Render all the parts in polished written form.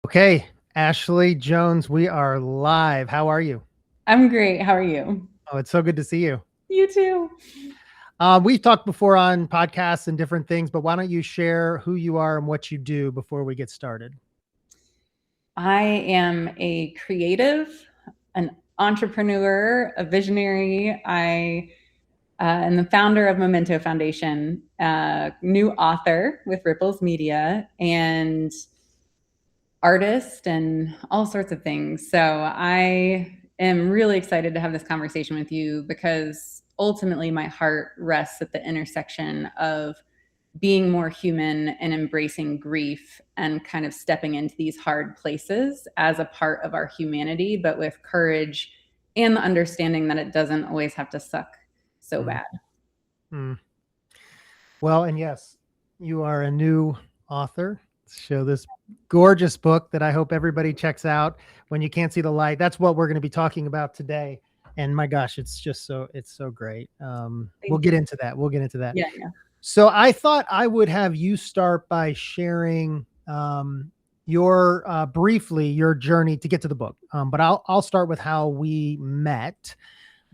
Okay, Ashley Jones, we are live. How are you? I'm great. How are you? Oh, it's so good to see you. You too. We've talked before on podcasts and different things, but why don't you share who you are and what you do before we get started? I am a creative, an entrepreneur, a visionary. I am the founder of Memento Foundation, new author with Ripples Media, and artist, and all sorts of things. So I am really excited to have this conversation with you because ultimately my heart rests at the intersection of being more human and embracing grief and kind of stepping into these hard places as a part of our humanity, but with courage and the understanding that it doesn't always have to suck so Mm, bad. mm. Well, and yes, you are a new author. Show this gorgeous book that I hope everybody checks out when you can't see the light. That's what we're going to be talking about today. And my gosh, it's so great. We'll Thank get you. into that. We'll get into that. Yeah, yeah. So I thought I would have you start by sharing your briefly your journey to get to the book. But I'll start with how we met,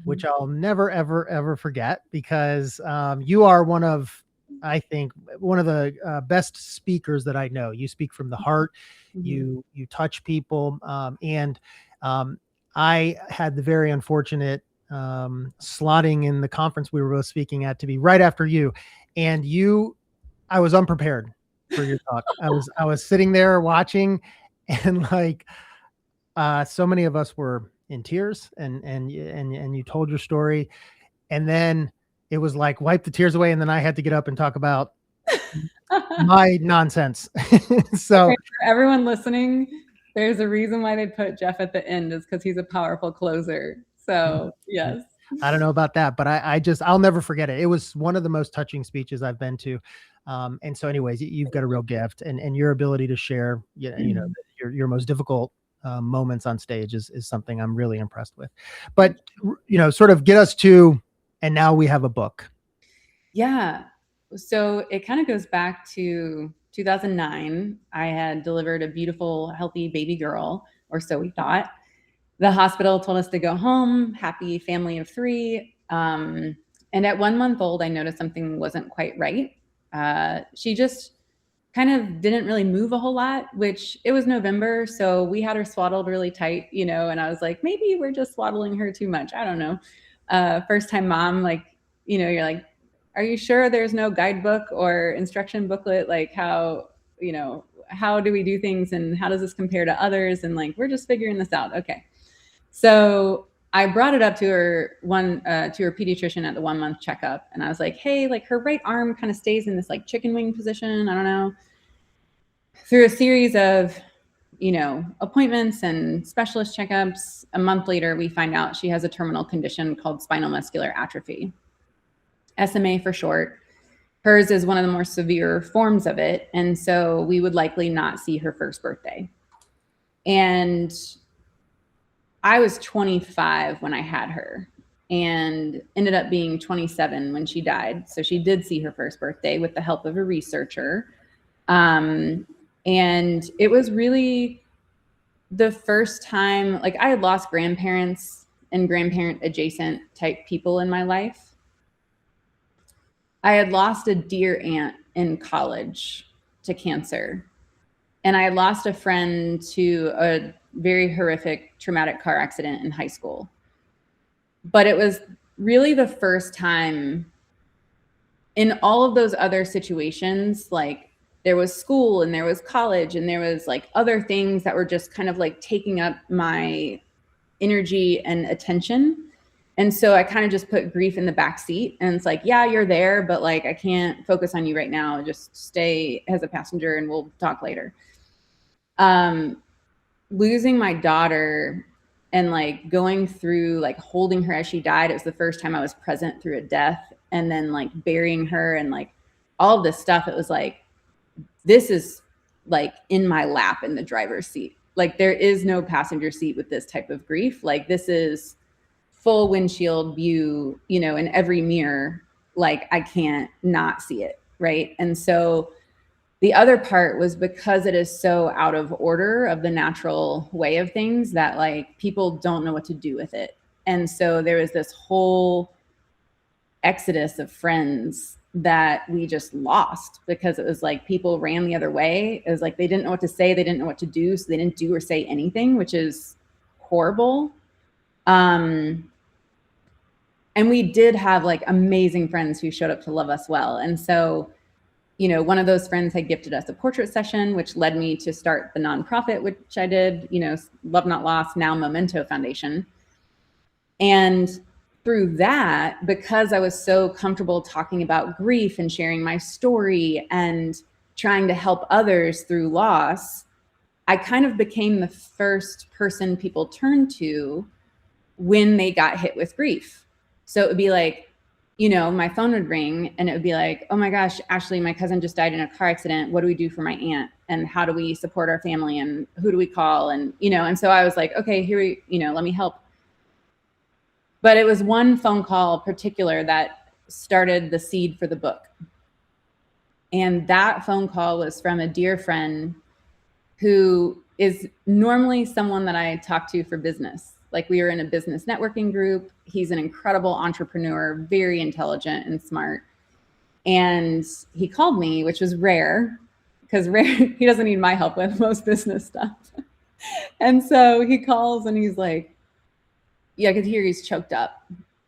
which I'll never ever forget because you are one of, I think, one of the best speakers that I know. You speak from the heart. Mhm. You touch people, and um, I had the very unfortunate slotting in the conference we were both speaking at to be right after you, and I was unprepared for your talk. I was sitting there watching, and like so many of us were in tears, and you told your story, and then it was like wipe the tears away, and then I had to get up and talk about my nonsense. So Okay, for everyone listening, there's a reason why they put Jeff at the end is because he's a powerful closer. So yes. I don't know about that, but I'll never forget it. It was one of the most touching speeches I've been to. And so anyways, you've got a real gift, and your ability to share, your most difficult moments on stage is something I'm really impressed with. But, sort of get us to, and now we have a book. Yeah. So it kind of goes back to 2009. I had delivered a beautiful, healthy baby girl, or so we thought. The hospital told us to go home, happy family of three. And at 1 month old, I noticed something wasn't quite right. She just kind of didn't really move a whole lot, which it was November. So we had her swaddled really tight, and I was like, maybe we're just swaddling her too much. I don't know. First time mom, like, you're like, are you sure there's no guidebook or instruction booklet? Like how do we do things and how does this compare to others? And like, we're just figuring this out. Okay. So I brought it up to her to her pediatrician at the 1 month checkup. And I was like, hey, like her right arm kind of stays in this like chicken wing position. I don't know. Through a series of, appointments and specialist checkups, a month later, we find out she has a terminal condition called spinal muscular atrophy, SMA for short. Hers is one of the more severe forms of it. And so we would likely not see her first birthday. And I was 25 when I had her and ended up being 27 when she died. So she did see her first birthday with the help of a researcher. And it was really the first time, like I had lost grandparents and grandparent adjacent type people in my life. I had lost a dear aunt in college to cancer. And I had lost a friend to a very horrific traumatic car accident in high school. But it was really the first time in all of those other situations, like there was school and there was college and there was like other things that were just kind of like taking up my energy and attention. And so I kind of just put grief in the back seat and it's like, yeah, you're there, but like I can't focus on you right now. Just stay as a passenger and we'll talk later. Losing my daughter and like going through like holding her as she died, it was the first time I was present through a death, and then like burying her and like all of this stuff. It was like, this is like in my lap in the driver's seat. Like there is no passenger seat with this type of grief. Like this is full windshield view, in every mirror. Like I can't not see it. Right. And so The other part was because it is so out of order of the natural way of things that like people don't know what to do with it. And so there was this whole exodus of friends that we just lost because it was like people ran the other way. It was like they didn't know what to say, they didn't know what to do, so they didn't do or say anything, which is horrible. And we did have like amazing friends who showed up to love us well. And so, you know, one of those friends had gifted us a portrait session, which led me to start the nonprofit, which I did, you know, Love Not Lost, now Memento Foundation. And through that, because I was so comfortable talking about grief and sharing my story and trying to help others through loss, I kind of became the first person people turned to when they got hit with grief. So it would be like, you know, my phone would ring and it would be like, oh my gosh, Ashley, my cousin just died in a car accident. What do we do for my aunt? And how do we support our family? And who do we call? And, you know, and so I was like, okay, let me help. But it was one phone call in particular that started the seed for the book. And that phone call was from a dear friend who is normally someone that I talk to for business. Like we were in a business networking group. He's an incredible entrepreneur, very intelligent and smart. And he called me, which was rare because he doesn't need my help with most business stuff. And so he calls and he's like, yeah, I could hear he's choked up.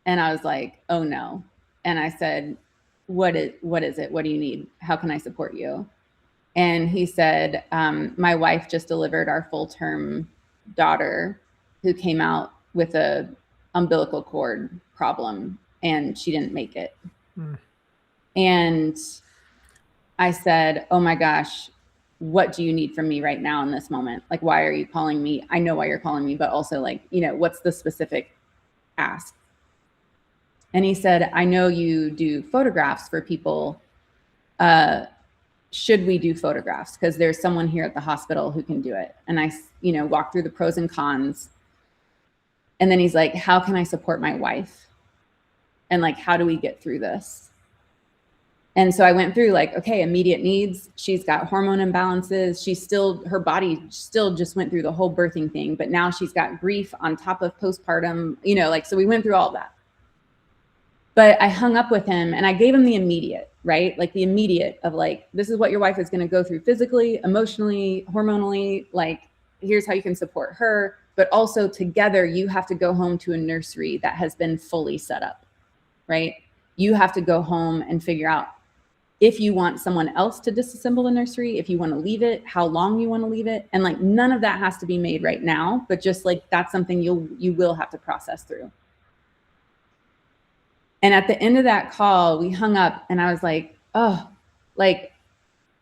And I was like, oh no. And I said, what is it? What do you need? How can I support you? And he said, my wife just delivered our full-term daughter who came out with a umbilical cord problem and she didn't make it. And I said, oh my gosh, what do you need from me right now in this moment? Like, why are you calling me? I know why you're calling me, but also like, you know, what's the specific ask? And he said, I know you do photographs for people. Should we do photographs? Because there's someone here at the hospital who can do it. And I, you know, walked through the pros and cons. And then he's like, how can I support my wife? And like, how do we get through this? And so I went through like, okay, immediate needs. She's got hormone imbalances. Her body still just went through the whole birthing thing, but now she's got grief on top of postpartum, you know, like, so we went through all that. But I hung up with him and I gave him the immediate, right? Like the immediate of like, this is what your wife is going to go through physically, emotionally, hormonally, like, here's how you can support her. But also together, you have to go home to a nursery that has been fully set up, right? You have to go home and figure out if you want someone else to disassemble the nursery, if you want to leave it, how long you want to leave it. And like, none of that has to be made right now, but just like, that's something you will have to process through. And at the end of that call, we hung up and I was like, oh, like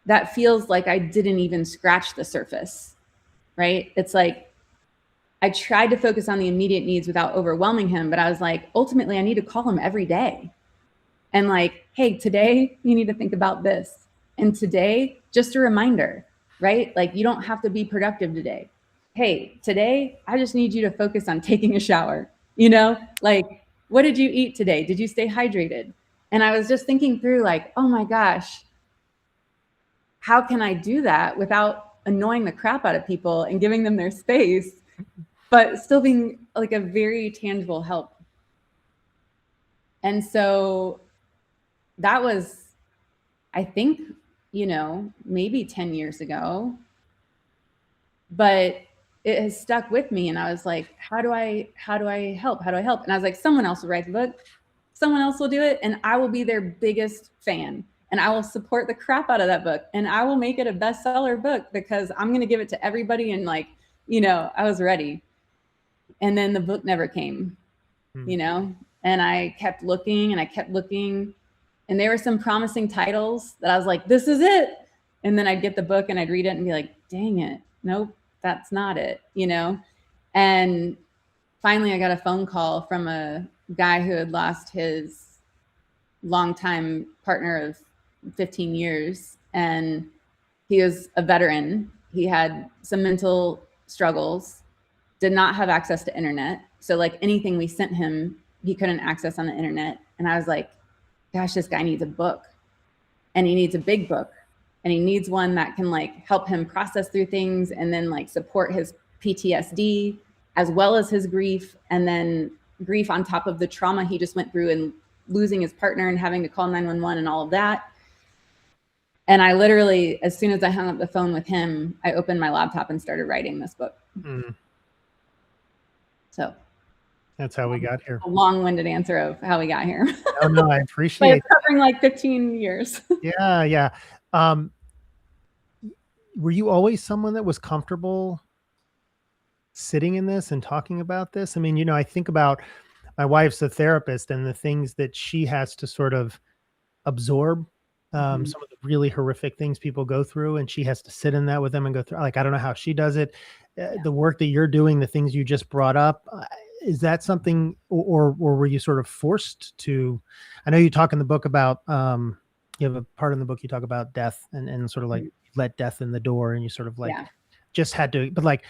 that feels like I didn't even scratch the surface, right? It's like, I tried to focus on the immediate needs without overwhelming him, but I was like, ultimately I need to call him every day. And like, hey, today you need to think about this. And today, just a reminder, right? Like you don't have to be productive today. Hey, today, I just need you to focus on taking a shower. You know, like, what did you eat today? Did you stay hydrated? And I was just thinking through like, oh my gosh, how can I do that without annoying the crap out of people and giving them their space, but still being like a very tangible help? And so that was, I think, you know, maybe 10 years ago, but it has stuck with me. And I was like, how do I help? How do I help? And I was like, someone else will write the book. Someone else will do it. And I will be their biggest fan. And I will support the crap out of that book. And I will make it a bestseller book because I'm going to give it to everybody. And like, you know, I was ready. And then the book never came, you know, and I kept looking and I kept looking. And there were some promising titles that I was like, this is it. And then I'd get the book and I'd read it and be like, dang it. Nope, that's not it, you know? And finally I got a phone call from a guy who had lost his longtime partner of 15 years. And he was a veteran. He had some mental struggles, did not have access to internet. So like anything we sent him, he couldn't access on the internet. And I was like, gosh, this guy needs a book and he needs a big book. and he needs one that can like help him process through things and then like support his PTSD as well as his grief, and then grief on top of the trauma he just went through and losing his partner and having to call 911 and all of that. And I literally, as soon as I hung up the phone with him, I opened my laptop and started writing this book. So that's how we got here. A long-winded answer of how we got here. Oh, no, I appreciate it. Covering like 15 years. Yeah. Were you always someone that was comfortable sitting in this and talking about this? I mean, you know, I think about my wife's a therapist and the things that she has to sort of absorb, some of the really horrific things people go through, and she has to sit in that with them and go through, like, I don't know how she does it. The work that you're doing, the things you just brought up, is that something, or were you sort of forced to? I know you talk in the book about, you have a part in the book you talk about death and sort of like let death in the door, and you sort of like just had to, but like,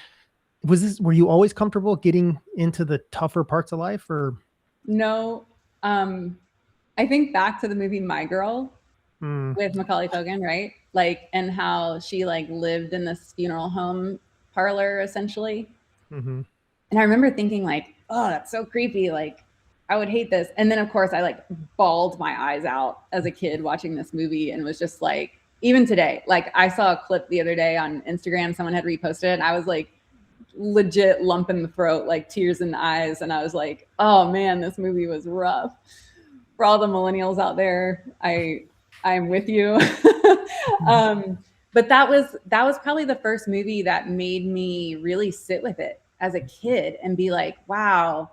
were you always comfortable getting into the tougher parts of life, or? No. I think back to the movie My Girl with Macaulay Culkin, right? Like, and how she like lived in this funeral home parlor essentially. And I remember thinking like, oh, that's so creepy. Like, I would hate this. And then of course I like bawled my eyes out as a kid watching this movie, and was just like, even today, like I saw a clip the other day on Instagram, someone had reposted it, and I was like legit lump in the throat, like tears in the eyes. And I was like, oh man, this movie was rough. For all the millennials out there, I'm with you. But that was probably the first movie that made me really sit with it as a kid and be like, wow,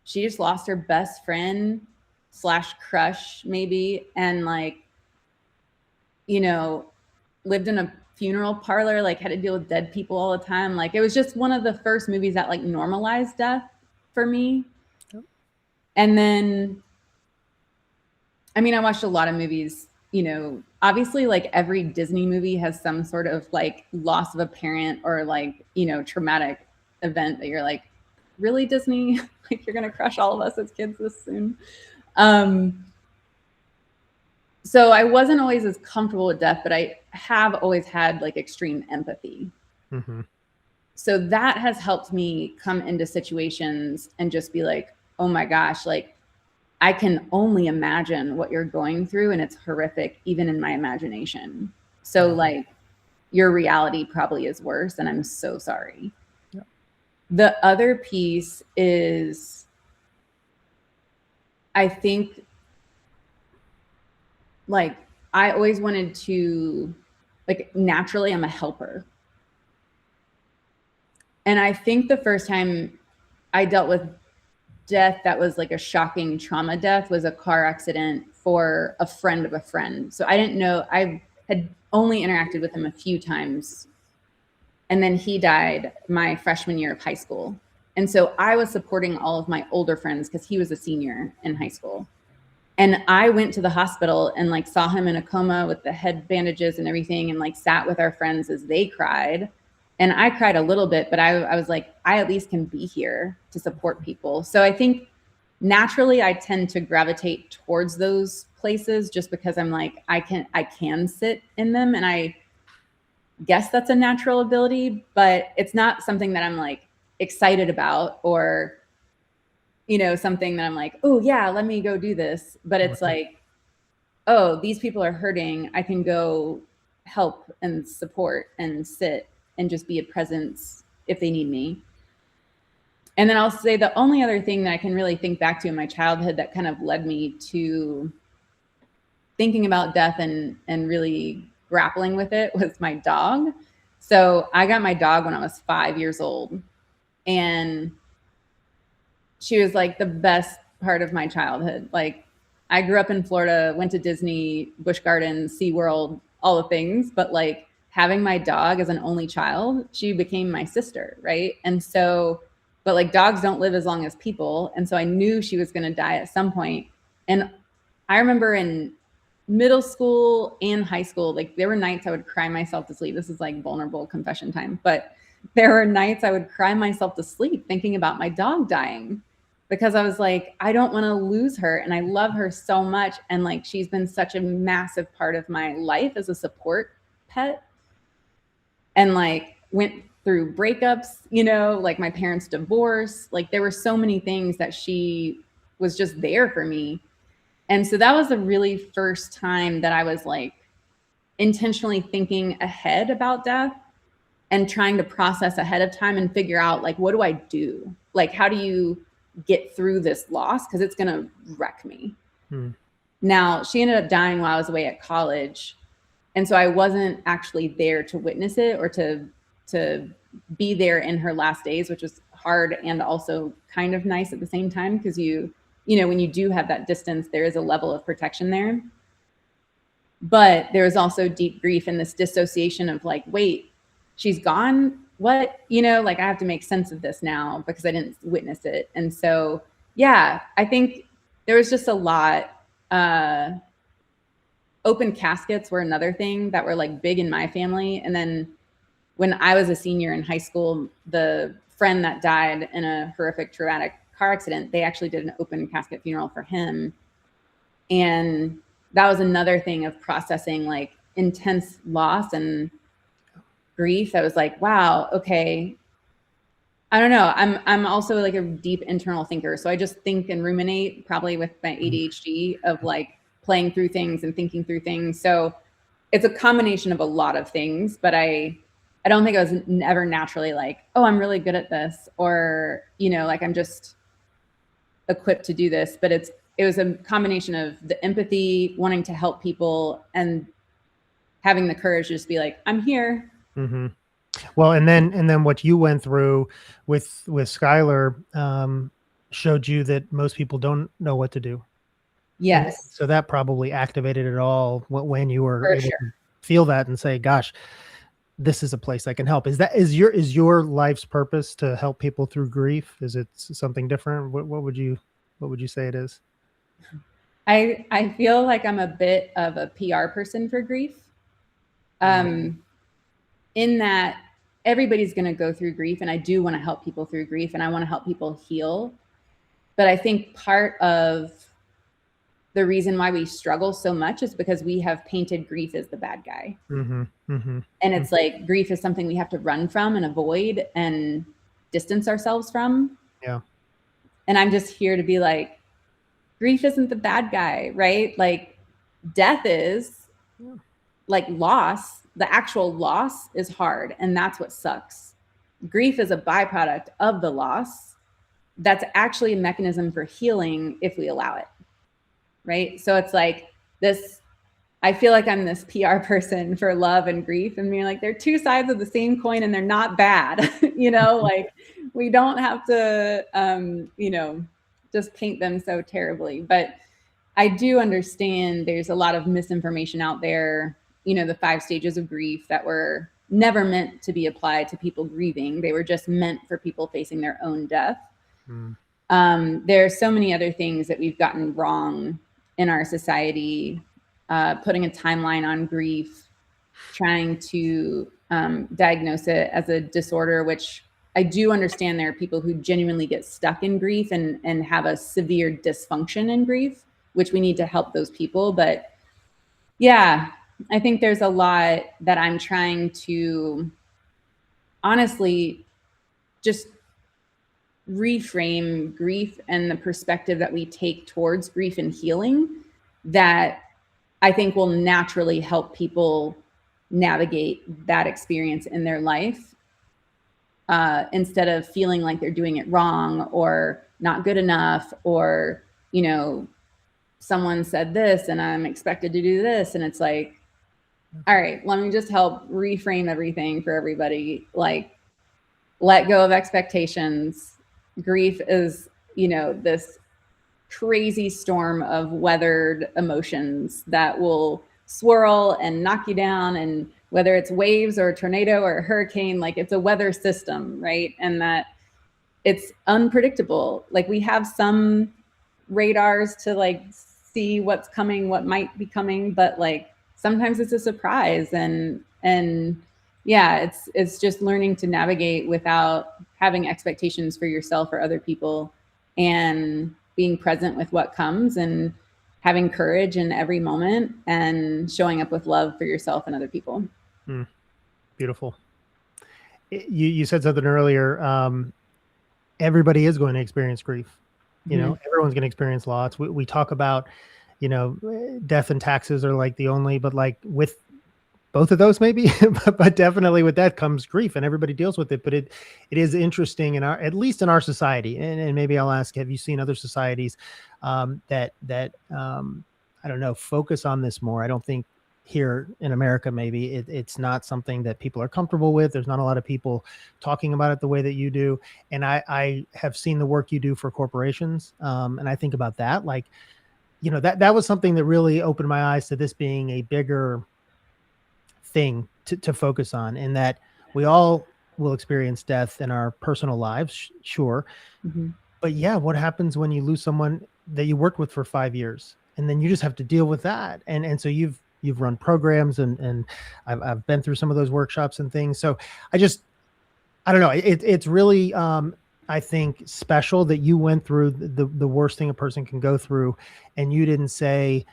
she just lost her best friend / crush maybe, and like, you know, lived in a funeral parlor, like had to deal with dead people all the time. Like, it was just one of the first movies that like normalized death for me. And then, I mean, I watched a lot of movies, you know, obviously like every Disney movie has some sort of like loss of a parent or like, you know, traumatic event that you're like, really, Disney? Like, you're going to crush all of us as kids this soon. So I wasn't always as comfortable with death, but I have always had like extreme empathy. So that has helped me come into situations and just be like, oh my gosh, like I can only imagine what you're going through, and it's horrific, even in my imagination. So like your reality probably is worse, and I'm so sorry. The other piece is, I think, like, I always wanted to, like, naturally, I'm a helper. And I think the first time I dealt with death that was like a shocking trauma death was a car accident for a friend of a friend. So I didn't know, I had only interacted with him a few times. And then he died my freshman year of high school. And so I was supporting all of my older friends because he was a senior in high school. And I went to the hospital and like saw him in a coma with the head bandages and everything, and like sat with our friends as they cried. And I cried a little bit, but I was like, I at least can be here to support people. So I think naturally I tend to gravitate towards those places just because I'm like, I can sit in them. And I guess that's a natural ability, but it's not something that I'm like excited about, or, you know, something that I'm like, oh yeah, let me go do this. But it's like, oh, these people are hurting. I can go help and support and sit and just be a presence if they need me. And then I'll say the only other thing that I can really think back to in my childhood that kind of led me to thinking about death and really grappling with it was my dog. So I got my dog when I was 5 years old, and she was like the best part of my childhood. Like, I grew up in Florida, went to Disney, Busch Gardens, SeaWorld, all the things, but like having my dog as an only child, she became my sister, right? And so, but like dogs don't live as long as people. And so I knew she was going to die at some point. And I remember in middle school and high school, like there were nights I would cry myself to sleep. This is like vulnerable confession time, but there were nights I would cry myself to sleep thinking about my dog dying, because I was like, I don't want to lose her. And I love her so much. And like, she's been such a massive part of my life as a support pet, and like went through breakups, you know, like my parents' divorce. Like there were so many things that she was just there for me. And so that was the really first time that I was like intentionally thinking ahead about death and trying to process ahead of time and figure out like, what do I do? Like, how do you get through this loss? Because it's going to wreck me. Now, she ended up dying while I was away at college. And so I wasn't actually there to witness it or to be there in her last days, which was hard and also kind of nice at the same time, because you know, when you do have that distance, there is a level of protection there. But there was also deep grief and this dissociation of like, wait, she's gone? What? You know, like I have to make sense of this now because I didn't witness it. And so, yeah, I think there was just a lot. Open caskets were another thing that were like big in my family. And then when I was a senior in high school, the friend that died in a horrific traumatic car accident, they actually did an open casket funeral for him. And that was another thing of processing like intense loss and grief. I was like, wow, okay. I don't know. I'm also like a deep internal thinker. So I just think and ruminate, probably with my ADHD, of like playing through things and thinking through things. So it's a combination of a lot of things, but I don't think I was ever naturally like, oh, I'm really good at this, or, you know, like I'm just equipped to do this. But it was a combination of the empathy, wanting to help people, and having the courage to just be like, I'm here. Mm-hmm. Well, and then what you went through with Skylar showed you that most people don't know what to do. Yes. And so that probably activated it all when you were For able sure. to feel that and say, gosh, this is a place I can help. Is your life's purpose to help people through grief? Is it something different? What would you say it is? I feel like I'm a bit of a PR person for grief. In that everybody's going to go through grief, and I do want to help people through grief, and I want to help people heal. But I think part of the reason why we struggle so much is because we have painted grief as the bad guy. Mm-hmm. Mm-hmm. And it's like grief is something we have to run from and avoid and distance ourselves from. Yeah. And I'm just here to be like, grief isn't the bad guy, right? Like death is, like loss, the actual loss is hard, and that's what sucks. Grief is a byproduct of the loss. That's actually a mechanism for healing if we allow it, right? So it's like this, I feel like I'm this PR person for love and grief, and being like, they're two sides of the same coin and they're not bad. You know, like we don't have to, you know, just paint them so terribly. But I do understand there's a lot of misinformation out there, you know, the 5 stages of grief that were never meant to be applied to people grieving. They were just meant for people facing their own death. There are so many other things that we've gotten wrong in our society, putting a timeline on grief, trying to diagnose it as a disorder, which I do understand there are people who genuinely get stuck in grief and have a severe dysfunction in grief, which we need to help those people. But yeah, I think there's a lot that I'm trying to honestly just reframe grief and the perspective that we take towards grief and healing that I think will naturally help people navigate that experience in their life, instead of feeling like they're doing it wrong or not good enough, or, you know, someone said this and I'm expected to do this. And it's like, all right, let me just help reframe everything for everybody. Like, let go of expectations. Grief is, you know, this crazy storm of weathered emotions that will swirl and knock you down. And whether it's waves or a tornado or a hurricane, like it's a weather system, right? And that it's unpredictable. Like we have some radars to like see what's coming, what might be coming, but like sometimes it's a surprise. And yeah, it's just learning to navigate without having expectations for yourself or other people, and being present with what comes and having courage in every moment and showing up with love for yourself and other people. Beautiful. You said something earlier. Everybody is going to experience grief. Everyone's going to experience loss. We talk about, death and taxes are like the only, but like with both of those maybe, but definitely with that comes grief, and everybody deals with it. But it is interesting at least in our society. And maybe I'll ask, have you seen other societies that I don't know, focus on this more? I don't think here in America, maybe it's not something that people are comfortable with. There's not a lot of people talking about it the way that you do. And I have seen the work you do for corporations. And I think about that, like, that was something that really opened my eyes to this being a bigger thing to focus on, and that we all will experience death in our personal lives. Sure. But yeah, what happens when you lose someone that you worked with for 5 years, and then you just have to deal with that? And so you've run programs, and I've been through some of those workshops and things. So I don't know. It's really, I think, special that you went through the worst thing a person can go through, and you didn't say,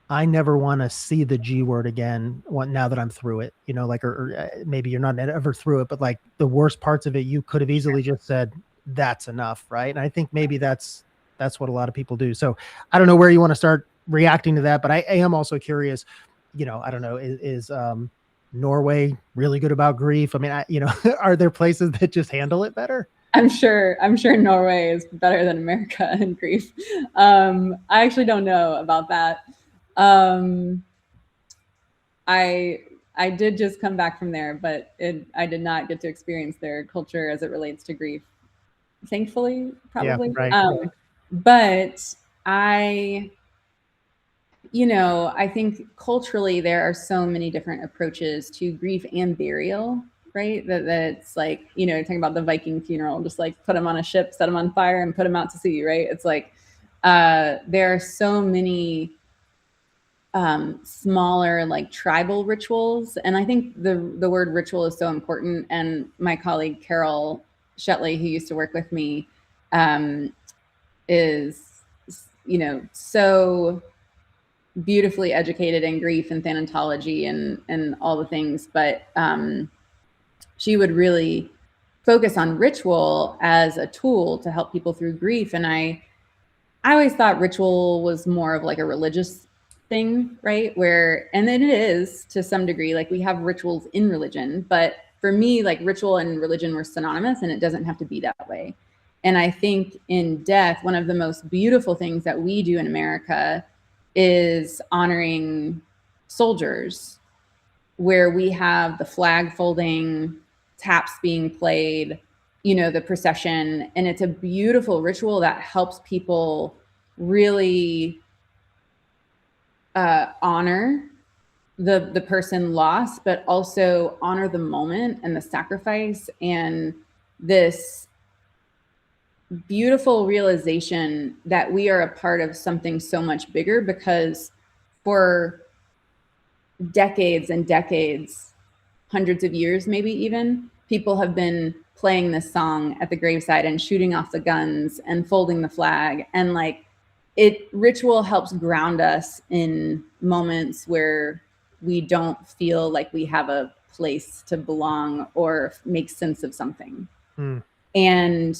I never want to see the G word again now that I'm through it, or maybe you're not ever through it, but like the worst parts of it, you could have easily just said, that's enough. Right. And I think maybe that's what a lot of people do. So I don't know where you want to start reacting to that, but I am also curious, I don't know, is Norway really good about grief? I mean, are there places that just handle it better? I'm sure Norway is better than America in grief. I actually don't know about that. I did just come back from there, but I did not get to experience their culture as it relates to grief. Thankfully, probably. Yeah, right. But I think culturally there are so many different approaches to grief and burial, right? That's like, talking about the Viking funeral, just like put them on a ship, set them on fire, and put them out to sea, right? It's like there are so many smaller, like tribal rituals, and I think the word ritual is so important. And my colleague Carol Shetley, who used to work with me, is so beautifully educated in grief and thanatology and all the things, but she would really focus on ritual as a tool to help people through grief. And I always thought ritual was more of like a religious thing, right? And then it is to some degree, like we have rituals in religion, but for me, like ritual and religion were synonymous, and it doesn't have to be that way. And I think in death, one of the most beautiful things that we do in America is honoring soldiers, where we have the flag folding, taps being played, the procession. And it's a beautiful ritual that helps people really honor the person lost, but also honor the moment and the sacrifice and this beautiful realization that we are a part of something so much bigger, because for decades and decades, hundreds of years, maybe even, people have been playing this song at the graveside and shooting off the guns and folding the flag. And like ritual helps ground us in moments where we don't feel like we have a place to belong or make sense of something. And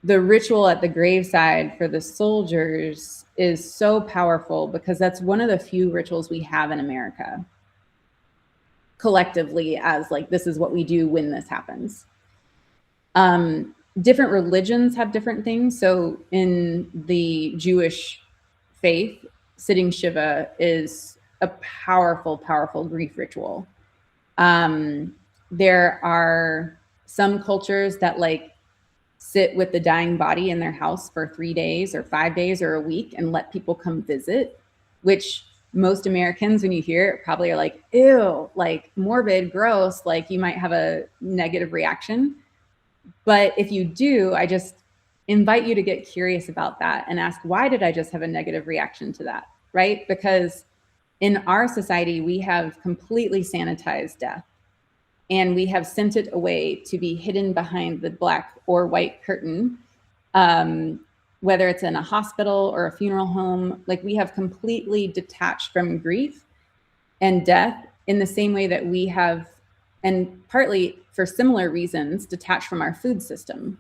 the ritual at the graveside for the soldiers is so powerful, because that's one of the few rituals we have in America collectively, as like, this is what we do when this happens. Different religions have different things. So in the Jewish faith, sitting Shiva is a powerful, powerful grief ritual. There are some cultures that like sit with the dying body in their house for 3 days or 5 days or a week and let people come visit, which most Americans, when you hear it, probably are like, ew, like morbid, gross, like you might have a negative reaction. But if you do, I just invite you to get curious about that and ask, why did I just have a negative reaction to that, right? Because in our society, we have completely sanitized death, and we have sent it away to be hidden behind the black or white curtain, whether it's in a hospital or a funeral home. Like, we have completely detached from grief and death in the same way that we have, and partly for similar reasons, detached from our food system,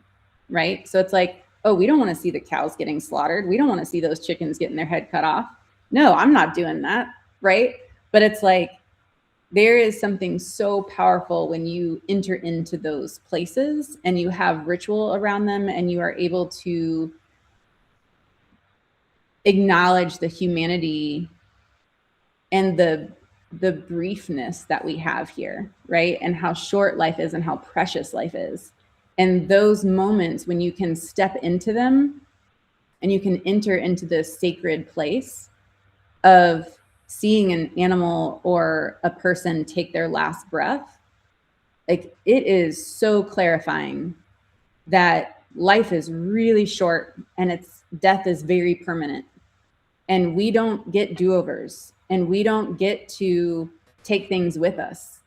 right? So it's like, oh, we don't want to see the cows getting slaughtered. We don't want to see those chickens getting their head cut off. No, I'm not doing that, right? But it's like, there is something so powerful when you enter into those places and you have ritual around them and you are able to acknowledge the humanity and the briefness that we have here, right? And how short life is and how precious life is. And those moments when you can step into them and you can enter into this sacred place of seeing an animal or a person take their last breath, like it is so clarifying that life is really short and its death is very permanent. And we don't get do-overs and we don't get to take things with us.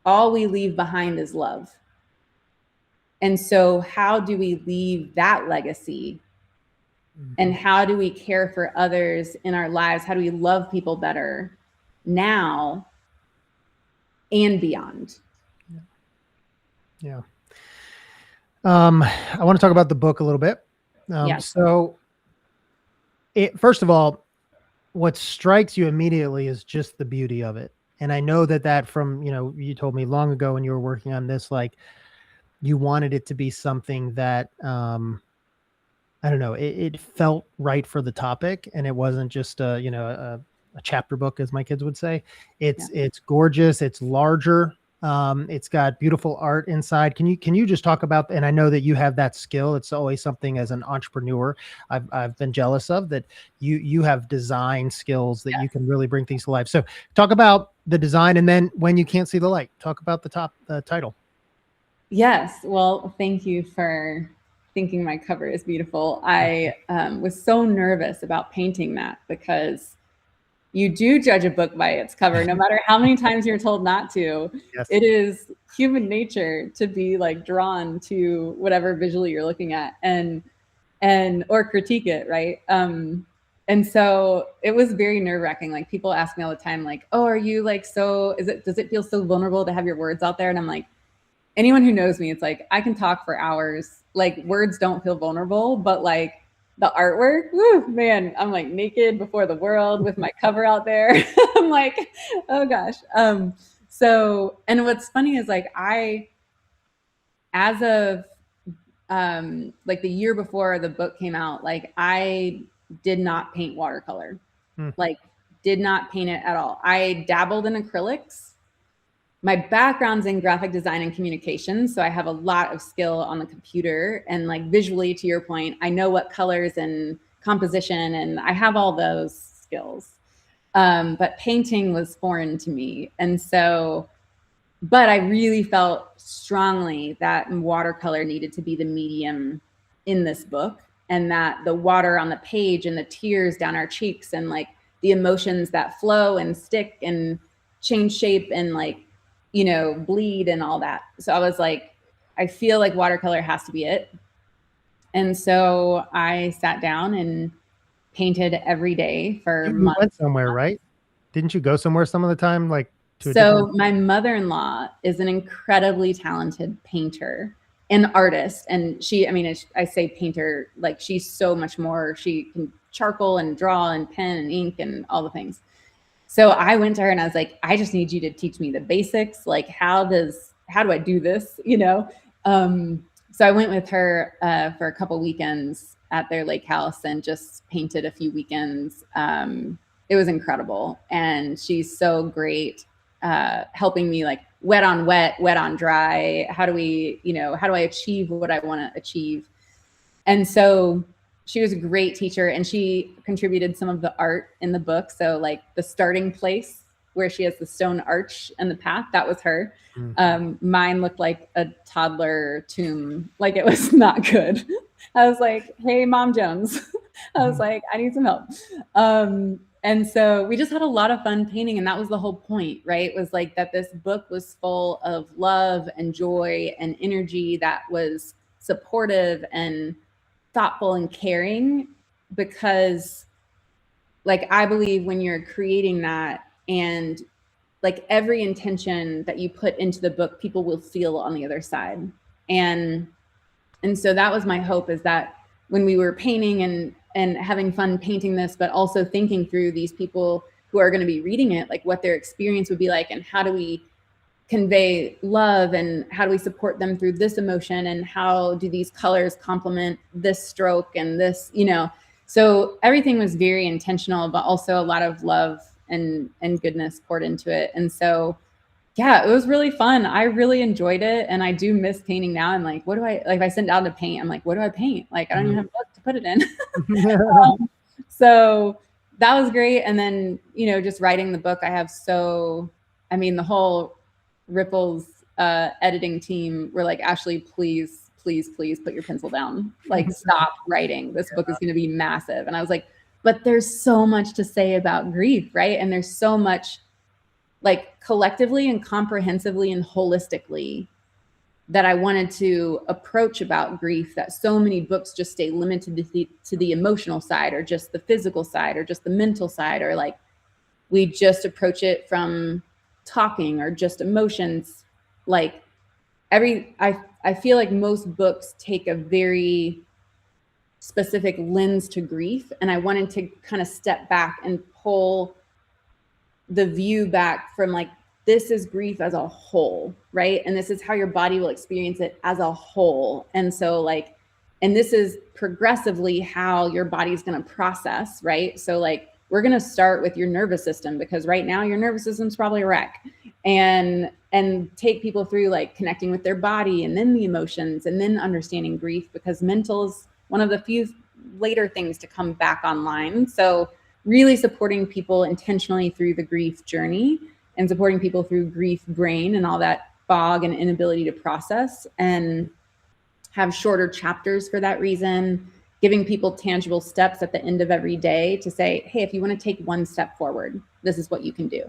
All we leave behind is love. And so how do we leave that legacy? And how do we care for others in our lives? How do we love people better now and beyond? Yeah. I want to talk about the book a little bit. Yes. So first of all, what strikes you immediately is just the beauty of it. And I know that from, you told me long ago when you were working on this, like you wanted it to be something that, I don't know, it felt right for the topic, and it wasn't just a chapter book, as my kids would say. It's gorgeous. It's larger. It's got beautiful art inside. Can you just talk about, and I know that you have that skill. It's always something as an entrepreneur I've been jealous of, that you have design skills that you can really bring things to life. So talk about the design, and then when you can't see the light, talk about the title. Yes. Well, thank you for thinking my cover is beautiful. I was so nervous about painting that because you do judge a book by its cover, no matter how many times you're told not to. Yes. It is human nature to be like drawn to whatever visually you're looking at and or critique it, right? And so it was very nerve-wracking. Like people ask me all the time, like, oh, are you like does it feel so vulnerable to have your words out there? And I'm like, anyone who knows me, it's like I can talk for hours. Like words don't feel vulnerable, but like the artwork, woo, man, I'm like naked before the world with my cover out there. I'm like, oh gosh. So, and what's funny is like as of like the year before the book came out, like I did not paint watercolor, like did not paint it at all. I dabbled in acrylics. My background's in graphic design and communication, so I have a lot of skill on the computer and like visually, to your point, I know what colors and composition, and I have all those skills. But painting was foreign to me. And so, but I really felt strongly that watercolor needed to be the medium in this book, and that the water on the page and the tears down our cheeks and like the emotions that flow and stick and change shape and like, bleed and all that. So I was like, I feel like watercolor has to be it. And so I sat down and painted every day for months. You went somewhere, right? Didn't you go somewhere some of the time? Like so my mother-in-law is an incredibly talented painter and artist. And I say painter, like she's so much more. She can charcoal and draw and pen and ink and all the things. So I went to her and I was like, I just need you to teach me the basics. Like, how do I do this? So I went with her for a couple weekends at their lake house and just painted a few weekends. It was incredible. And she's so great helping me like wet on wet, wet on dry. How do I achieve what I want to achieve? And so she was a great teacher, and she contributed some of the art in the book. So like the starting place where she has the stone arch and the path, that was her. Mine looked like a toddler tomb. Like it was not good. I was like, hey, Mom Jones. I was like, I need some help. And so we just had a lot of fun painting. And that was the whole point, right? It was like that this book was full of love and joy and energy that was supportive and thoughtful and caring, because like I believe when you're creating that and like every intention that you put into the book, people will feel on the other side. And so that was my hope, is that when we were painting and having fun painting this, but also thinking through these people who are going to be reading it, like what their experience would be like, and how do we convey love, and how do we support them through this emotion, and how do these colors complement this stroke and this, you know. So everything was very intentional, but also a lot of love and goodness poured into it. And so yeah, it was really fun. I really enjoyed it, and I do miss painting now. I'm like, what do I, like, if I sit down to paint, I'm like, what do I paint? Like, I don't even have a book to put it in. So that was great. And then, you know, just writing the book, the whole Ripples editing team were like, Ashley, please put your pencil down. Like, stop writing. This book is going to be massive. And I was like, but there's so much to say about grief, right? And there's so much, like, collectively and comprehensively and holistically, that I wanted to approach about grief, that so many books just stay limited to the emotional side, or just the physical side, or just the mental side, or like we just approach it from talking, or just emotions. Like I feel like most books take a very specific lens to grief, and I wanted to kind of step back and pull the view back from, like, this is grief as a whole, right? And this is how your body will experience it as a whole. And so, like, and this is progressively how your body's going to process, right? So, like, we're going to start with your nervous system, because right now your nervous system's probably a wreck, and take people through, like, connecting with their body, and then the emotions, and then understanding grief, because mental is one of the few later things to come back online. So really supporting people intentionally through the grief journey, and supporting people through grief brain and all that fog and inability to process, and have shorter chapters for that reason, giving people tangible steps at the end of every day to say, hey, if you want to take one step forward, this is what you can do.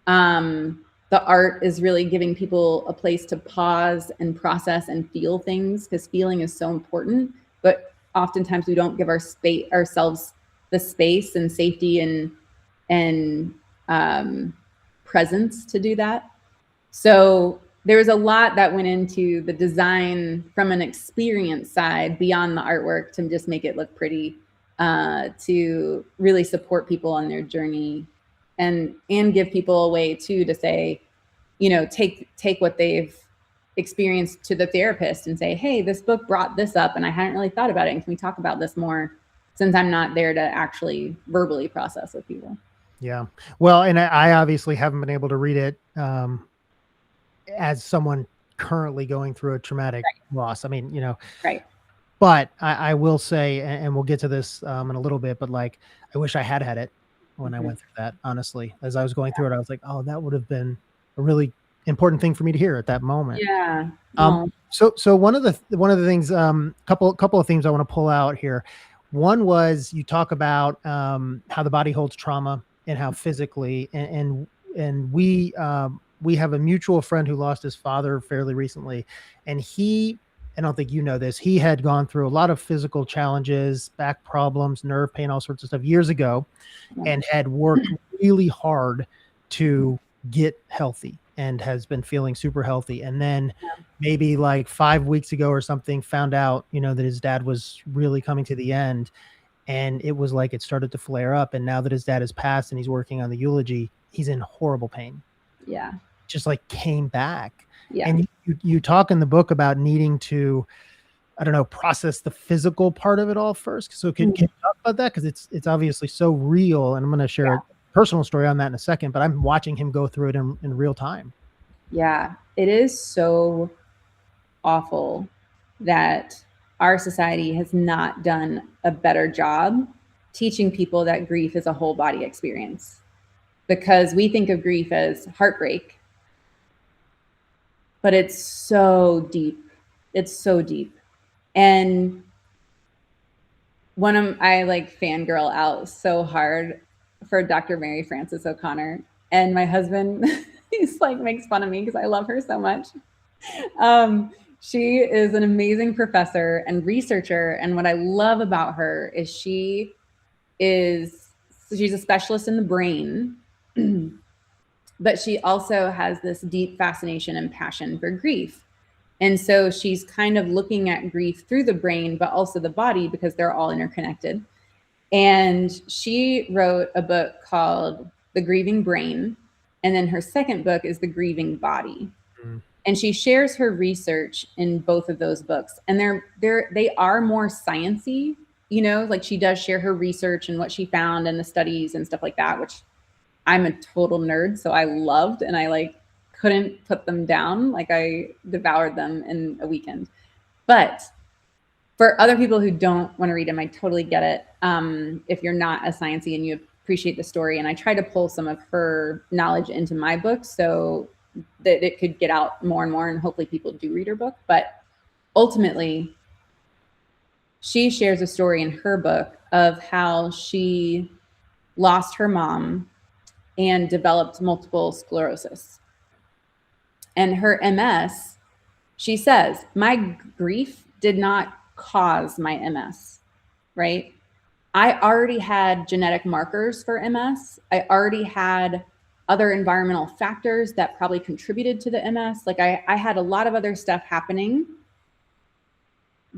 The art is really giving people a place to pause and process and feel things, because feeling is so important, but oftentimes we don't give ourselves the space and safety and presence to do that. So there was a lot that went into the design from an experience side beyond the artwork, to just make it look pretty, to really support people on their journey, and give people a way too to say, you know, take what they've experienced to the therapist and say, hey, this book brought this up and I hadn't really thought about it, and can we talk about this more, since I'm not there to actually verbally process with people. Yeah. Well, and I obviously haven't been able to read it as someone currently going through a traumatic loss. I mean, you know, but I will say, and we'll get to this in a little bit, but, like, I wish I had it when I went through that, honestly. As I was going through it, I was like, oh, that would have been a really important thing for me to hear at that moment. Yeah. So one of the things, couple of themes I want to pull out here. One was, you talk about how the body holds trauma, and how physically, and we have a mutual friend who lost his father fairly recently, and I don't think you know this, he had gone through a lot of physical challenges, back problems, nerve pain, all sorts of stuff years ago, and had worked really hard to get healthy, and has been feeling super healthy. And then maybe like 5 weeks ago or something, found out, you know, that his dad was really coming to the end. And it was like it started to flare up. And now that his dad has passed and he's working on the eulogy, he's in horrible pain. Yeah. Just like came back. Yeah. And you talk in the book about needing to, I don't know, process the physical part of it all first. So can you talk about that? Because it's obviously so real. And I'm going to share a personal story on that in a second, but I'm watching him go through it in real time. Yeah. It is so awful that our society has not done a better job teaching people that grief is a whole body experience, because we think of grief as heartbreak, but it's so deep. It's so deep. And I like fangirl out so hard for Dr. Mary Frances O'Connor, and my husband, he's like, makes fun of me because I love her so much. She is an amazing professor and researcher. And what I love about her is she's a specialist in the brain, but she also has this deep fascination and passion for grief. And so she's kind of looking at grief through the brain, but also the body, because they're all interconnected. And she wrote a book called The Grieving Brain. And then her second book is The Grieving Body. Mm. And she shares her research in both of those books. And they are more sciencey, you know, like she does share her research and what she found and the studies and stuff like that, which I'm a total nerd. So I loved, and I like couldn't put them down. Like I devoured them in a weekend. But for other people who don't want to read them, I totally get it. If you're not a sciencey and you appreciate the story, and I try to pull some of her knowledge into my book so that it could get out more and more, and hopefully people do read her book. But ultimately, she shares a story in her book of how she lost her mom and developed multiple sclerosis. And her MS, she says, my grief did not cause my MS, right? I already had genetic markers for MS. I already had other environmental factors that probably contributed to the MS. Like I had a lot of other stuff happening.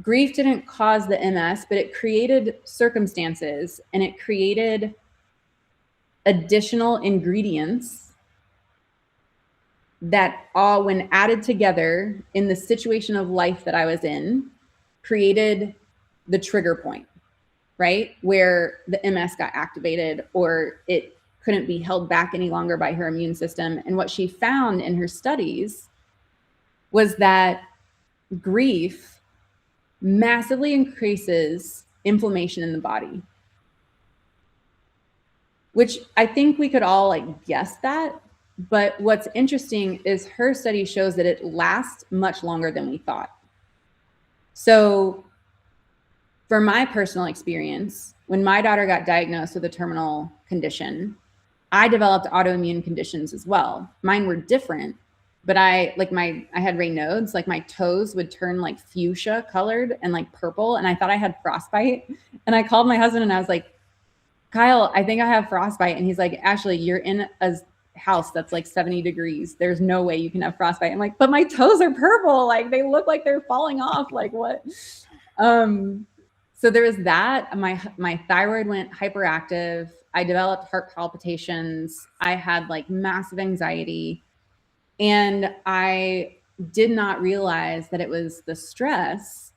Grief didn't cause the MS, but it created circumstances, and it created additional ingredients that all, when added together in the situation of life that I was in, created the trigger point, right? Where the MS got activated, or it couldn't be held back any longer by her immune system. And what she found in her studies was that grief massively increases inflammation in the body, which I think we could all like guess that. But what's interesting is her study shows that it lasts much longer than we thought. So for my personal experience, when my daughter got diagnosed with a terminal condition, I developed autoimmune conditions as well. Mine were different, but I had Raynaud's, like my toes would turn like fuchsia colored and like purple. And I thought I had frostbite. And I called my husband and I was like, Kyle, I think I have frostbite. And he's like, Ashley, you're in a house that's like 70 degrees. There's no way you can have frostbite. I'm like, but my toes are purple. Like they look like they're falling off. Like what? So there was that. My thyroid went hyperactive. I developed heart palpitations. I had like massive anxiety. And I did not realize that it was the stress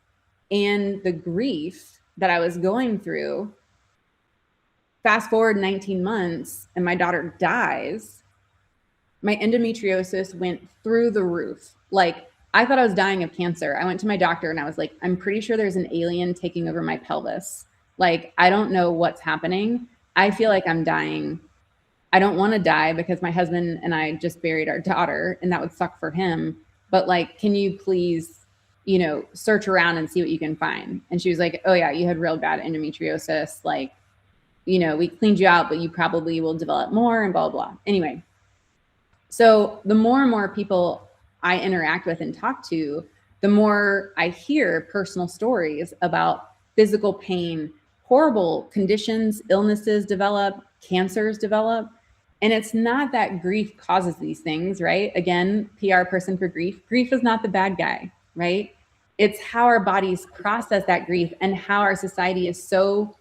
and the grief that I was going through. Fast forward 19 months and my daughter dies. My endometriosis went through the roof. Like I thought I was dying of cancer. I went to my doctor and I was like, I'm pretty sure there's an alien taking over my pelvis. Like, I don't know what's happening. I feel like I'm dying. I don't want to die because my husband and I just buried our daughter and that would suck for him. But like, can you please, search around and see what you can find? And she was like, oh yeah, you had real bad endometriosis. Like, we cleaned you out, but you probably will develop more and blah, blah. Anyway, so the more and more people I interact with and talk to, the more I hear personal stories about physical pain, horrible conditions, illnesses develop, cancers develop. And it's not that grief causes these things, right? Again, PR person for grief. Grief is not the bad guy, right? It's how our bodies process that grief and how our society is so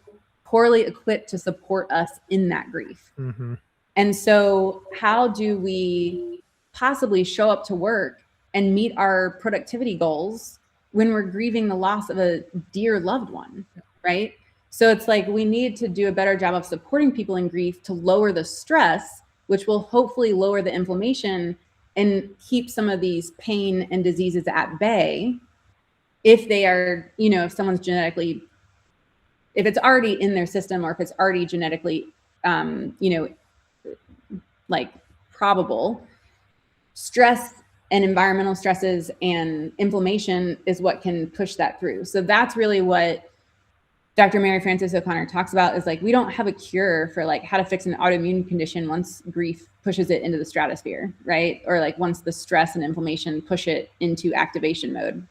poorly equipped to support us in that grief. Mm-hmm. And so how do we possibly show up to work and meet our productivity goals when we're grieving the loss of a dear loved one, right? So it's like we need to do a better job of supporting people in grief to lower the stress, which will hopefully lower the inflammation and keep some of these pain and diseases at bay. If they are, if someone's genetically, if it's already in their system or if it's already genetically, like probable, stress and environmental stresses and inflammation is what can push that through. So that's really what Dr. Mary Frances O'Connor talks about, is like, we don't have a cure for like how to fix an autoimmune condition once grief pushes it into the stratosphere, right? Or like once the stress and inflammation push it into activation mode.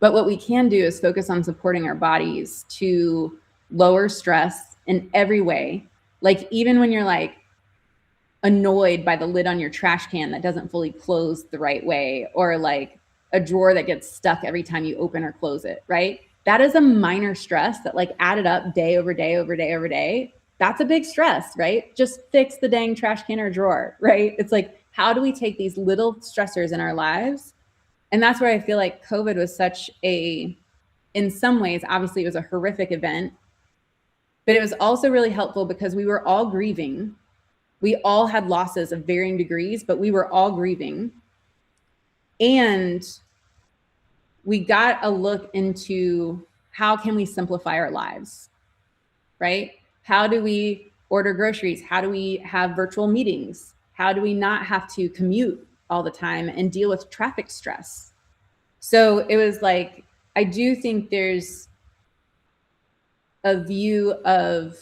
But what we can do is focus on supporting our bodies to lower stress in every way. Like even when you're like, annoyed by the lid on your trash can that doesn't fully close the right way, or like a drawer that gets stuck every time you open or close it, right? That is a minor stress that like added up day over day over day over day. That's a big stress, right? Just fix the dang trash can or drawer, right? It's like, how do we take these little stressors in our lives? And that's where I feel like COVID was such a, in some ways, obviously it was a horrific event, but it was also really helpful because we were all grieving. We all had losses of varying degrees, but we were all grieving. And we got a look into how can we simplify our lives, right? How do we order groceries? How do we have virtual meetings? How do we not have to commute all the time and deal with traffic stress? So it was like, I do think there's a view of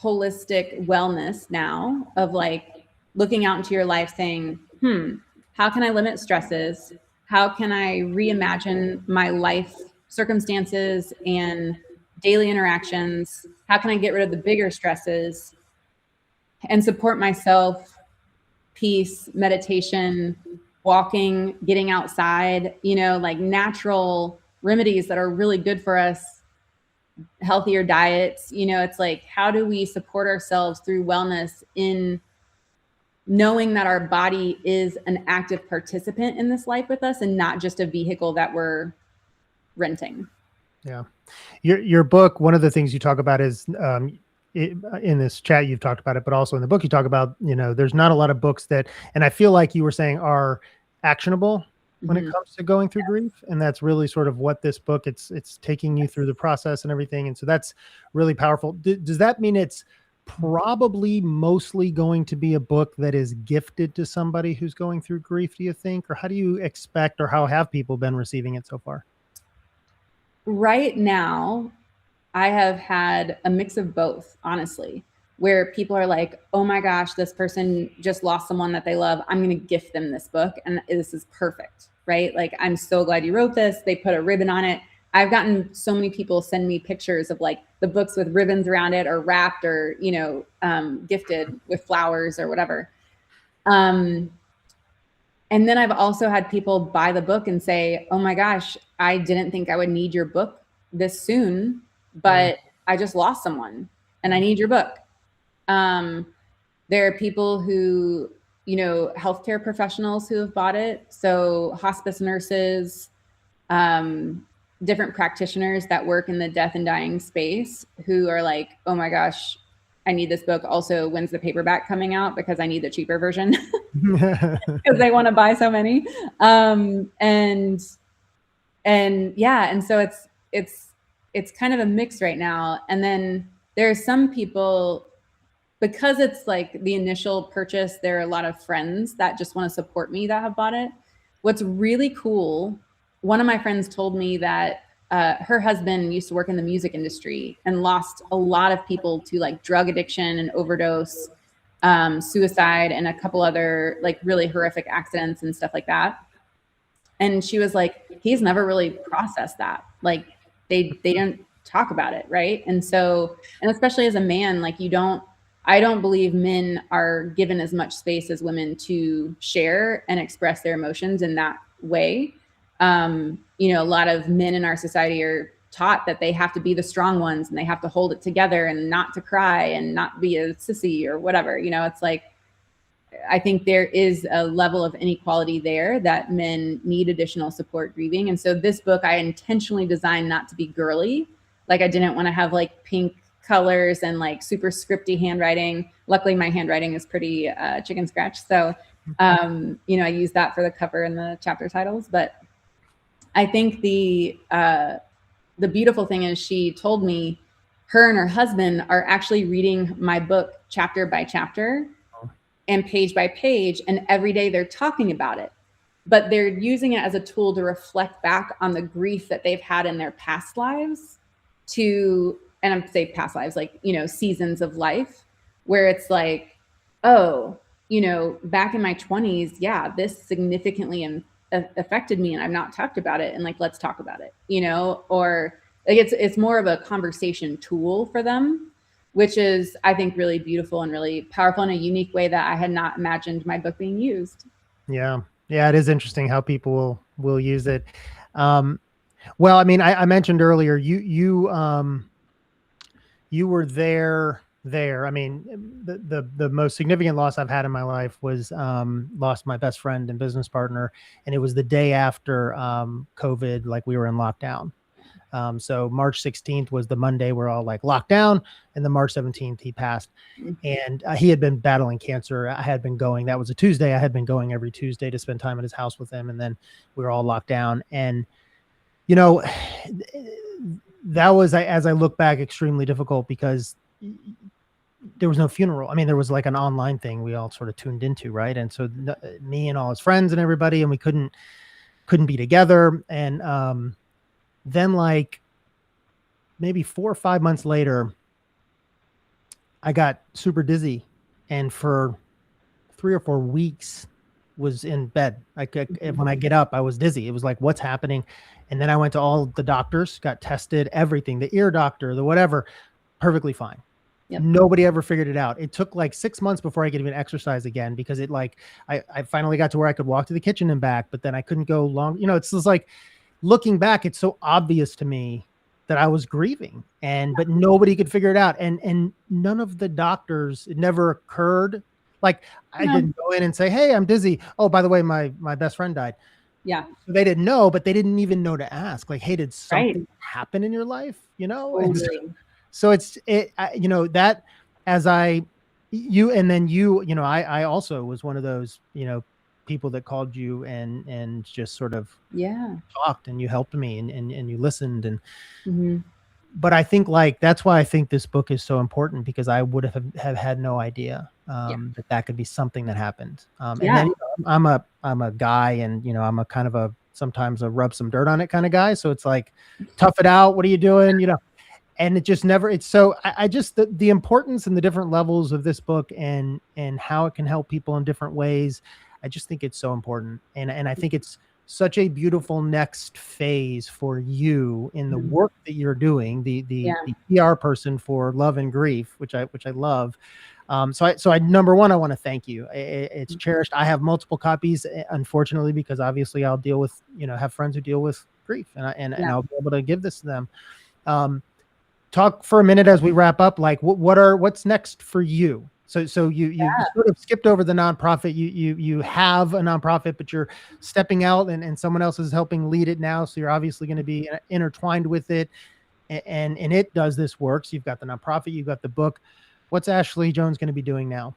holistic wellness now, of like looking out into your life saying, how can I limit stresses? How can I reimagine my life circumstances and daily interactions? How can I get rid of the bigger stresses and support myself, peace, meditation, walking, getting outside, like natural remedies that are really good for us, healthier diets. It's like, how do we support ourselves through wellness in knowing that our body is an active participant in this life with us and not just a vehicle that we're renting. Yeah. Your book, one of the things you talk about is, in this chat, you've talked about it, but also in the book, you talk about, there's not a lot of books that, and I feel like you were saying are actionable when it comes to going through grief. And that's really sort of what this book, it's taking you through the process and everything. And so that's really powerful. Does that mean it's probably mostly going to be a book that is gifted to somebody who's going through grief, do you think? Or how do you expect, or how have people been receiving it so far? Right now, I have had a mix of both, honestly, where people are like, oh my gosh, this person just lost someone that they love. I'm going to gift them this book. And this is perfect, right? Like, I'm so glad you wrote this. They put a ribbon on it. I've gotten so many people send me pictures of like the books with ribbons around it, or wrapped, or, gifted with flowers or whatever. And then I've also had people buy the book and say, oh my gosh, I didn't think I would need your book this soon, but I just lost someone and I need your book. There are people who, healthcare professionals who have bought it. So hospice nurses, different practitioners that work in the death and dying space, who are like, oh my gosh, I need this book. Also, when's the paperback coming out? Because I need the cheaper version because they want to buy so many. And so it's kind of a mix right now. And then there are some people, because it's like the initial purchase, there are a lot of friends that just want to support me that have bought it. What's really cool, one of my friends told me that her husband used to work in the music industry and lost a lot of people to like drug addiction and overdose, suicide, and a couple other like really horrific accidents and stuff like that. And she was like, he's never really processed that. Like they didn't talk about it. Right. And so, and especially as a man, like I don't believe men are given as much space as women to share and express their emotions in that way. A lot of men in our society are taught that they have to be the strong ones and they have to hold it together and not to cry and not be a sissy or whatever. It's like, I think there is a level of inequality there that men need additional support grieving. And so this book, I intentionally designed not to be girly. Like, I didn't want to have like pink colors and like super scripty handwriting. Luckily, my handwriting is pretty chicken scratch. So, I use that for the cover and the chapter titles. But I think the beautiful thing is, she told me her and her husband are actually reading my book chapter by chapter and page by page. And every day they're talking about it, but they're using it as a tool to reflect back on the grief that they've had in their past lives and I'm say past lives, like, seasons of life, where it's like, oh, back in my 20s, yeah, this significantly affected me and I've not talked about it. And like, let's talk about it, or like it's more of a conversation tool for them which is, I think, really beautiful and really powerful in a unique way that I had not imagined my book being used. Yeah. Yeah. It is interesting how people will use it. Well, I mean, I mentioned earlier, you were there. I mean, the most significant loss I've had in my life was lost my best friend and business partner, and it was the day after COVID, like we were in lockdown. So March 16th was the Monday we're all like locked down, and then March 17th he passed, and he had been battling cancer. I had been going. That was a Tuesday. I had been going every Tuesday to spend time at his house with him, and then we were all locked down. And you know, that was, as I look back, extremely difficult because there was no funeral. I mean, there was like an online thing we all sort of tuned into, right? And so me and all his friends and everybody, and we couldn't be together. And then like maybe 4 or 5 months later, I got super dizzy, and for 3 or 4 weeks was in bed. When I get up, I was dizzy. It was like, what's happening? And then I went to all the doctors, got tested, everything, the ear doctor, the whatever, perfectly fine. Yep. Nobody ever figured it out. It took like 6 months before I could even exercise again, because it like, I finally got to where I could walk to the kitchen and back, but then I couldn't go long. You know, it's just like, looking back, it's so obvious to me that I was grieving, but nobody could figure it out. And none of the doctors, it never occurred. Like I didn't go in and say, hey, I'm dizzy. Oh, by the way, my best friend died. Yeah. So they didn't know, but they didn't even know to ask, like, hey, did something happen in your life? You know? Totally. And so you know, that as I also was one of those, you know, people that called you and just sort of talked, and you helped me and you listened. And but I think like that's why I think this book is so important, because I would have had no idea that could be something that happened. And then I'm a guy, and you know, I'm a kind of sometimes a rub some dirt on it kind of guy. So it's like, tough it out. What are you doing? You know, and it just never, it's so, I just, the importance and the different levels of this book and how it can help people in different ways. I just think it's so important. And I think it's such a beautiful next phase for you in the work that you're doing, the PR person for Love and Grief, which I love. So I number one, I want to thank you. It's cherished. I have multiple copies, unfortunately, because obviously I'll deal with, you know, have friends who deal with grief, and I'll be able to give this to them. Talk for a minute as we wrap up, like what's next for you? So you sort of skipped over the nonprofit. You have a nonprofit, but you're stepping out, and someone else is helping lead it now. So you're obviously going to be intertwined with it, and it does this work. So you've got the nonprofit, you've got the book. What's Ashley Jones going to be doing now?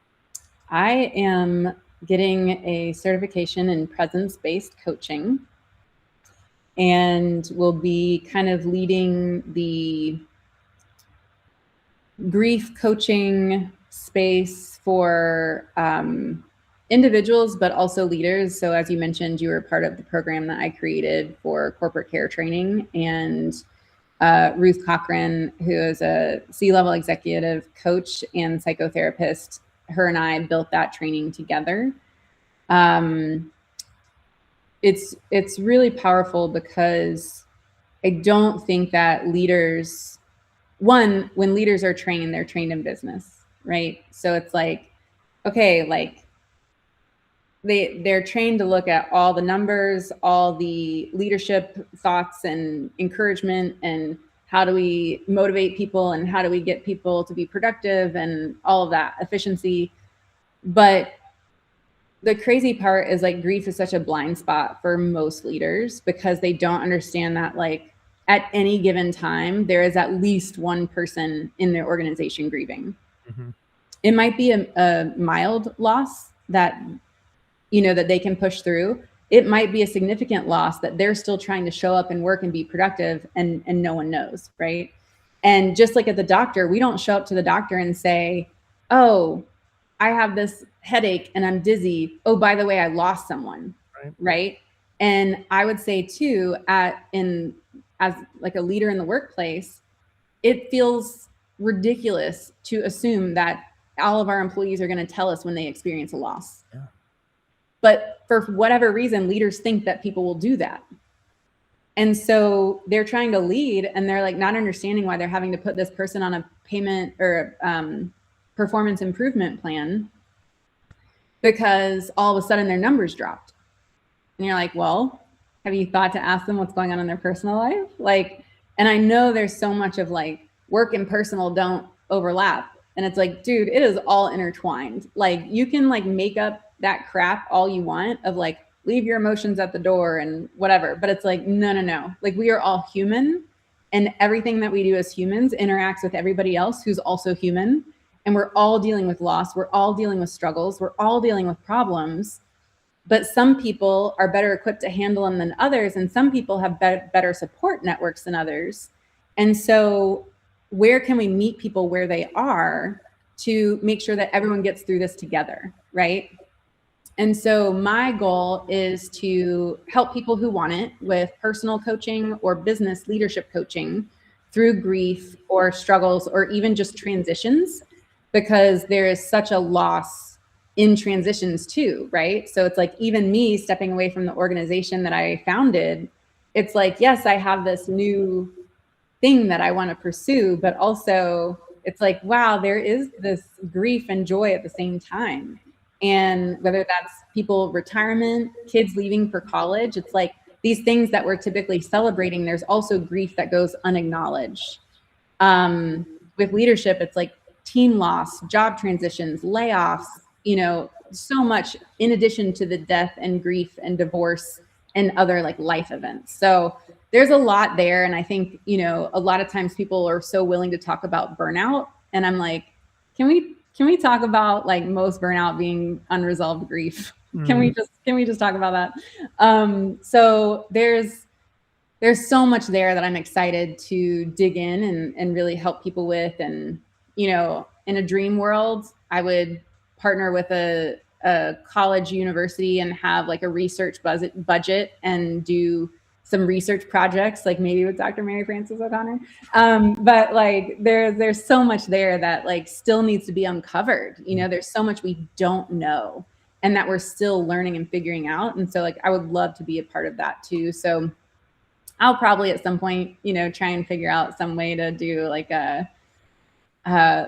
I am getting a certification in presence-based coaching, and will be kind of leading the grief coaching space for individuals, but also leaders. So as you mentioned, you were part of the program that I created for corporate care training, and Ruth Cochran, who is a C-level executive coach and psychotherapist, her and I built that training together. It's really powerful, because I don't think that leaders, when leaders are trained, they're trained in business, right? So it's like, okay, like they're trained to look at all the numbers, all the leadership thoughts and encouragement, and how do we motivate people, and how do we get people to be productive, and all of that efficiency. But the crazy part is, like, grief is such a blind spot for most leaders, because they don't understand that, like, at any given time, there is at least one person in their organization grieving. It might be a mild loss that, you know, that they can push through. It might be a significant loss that they're still trying to show up and work and be productive, and no one knows, right? And just like at the doctor, we don't show up to the doctor and say, oh, I have this headache and I'm dizzy. Oh, by the way, I lost someone, right? And I would say too, as like a leader in the workplace, it feels ridiculous to assume that all of our employees are going to tell us when they experience a loss. But for whatever reason, leaders think that people will do that. And so they're trying to lead, and they're like not understanding why they're having to put this person on a payment or performance improvement plan, because all of a sudden their numbers dropped. And you're like, well, have you thought to ask them what's going on in their personal life? Like, and I know there's so much of like work and personal don't overlap. And it's like, dude, it is all intertwined. Like, you can like make up that crap all you want of like, leave your emotions at the door and whatever. But it's like, no. Like, we are all human, and everything that we do as humans interacts with everybody else who's also human. And we're all dealing with loss. We're all dealing with struggles. We're all dealing with problems. But some people are better equipped to handle them than others. And some people have better support networks than others. And so where can we meet people where they are to make sure that everyone gets through this together, right? And so my goal is to help people who want it with personal coaching or business leadership coaching through grief or struggles or even just transitions, because there is such a loss in transitions too, right? So it's like, even me stepping away from the organization that I founded, it's like, yes, I have this new thing that I want to pursue, but also it's like, wow, there is this grief and joy at the same time. And whether that's people retirement, kids leaving for college, it's like these things that we're typically celebrating, there's also grief that goes unacknowledged. With leadership, it's like team loss, job transitions, layoffs, you know, so much in addition to the death and grief and divorce and other like life events. So there's a lot there. And I think, you know, a lot of times people are so willing to talk about burnout. And I'm like, can we talk about like most burnout being unresolved grief? Can we just talk about that? So there's so much there that I'm excited to dig in and really help people with. And, you know, in a dream world, I would partner with a college university and have like a research budget and do some research projects, like maybe with Dr. Mary Frances O'Connor. But like there's so much there that like still needs to be uncovered. You know, there's so much we don't know and that we're still learning and figuring out. And so like, I would love to be a part of that too. So I'll probably at some point, you know, try and figure out some way to do like a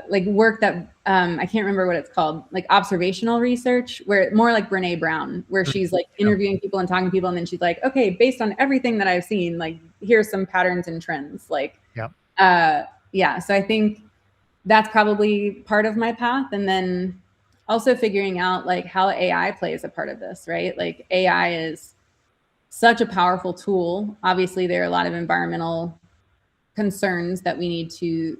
like work that I can't remember what it's called, like observational research, where more like Brene Brown, where she's like interviewing people and talking to people, and then she's like, okay, based on everything that I've seen, like here's some patterns and trends. Like, yeah. So I think that's probably part of my path, and then also figuring out like how AI plays a part of this, right? Like AI is such a powerful tool. Obviously, there are a lot of environmental concerns that we need to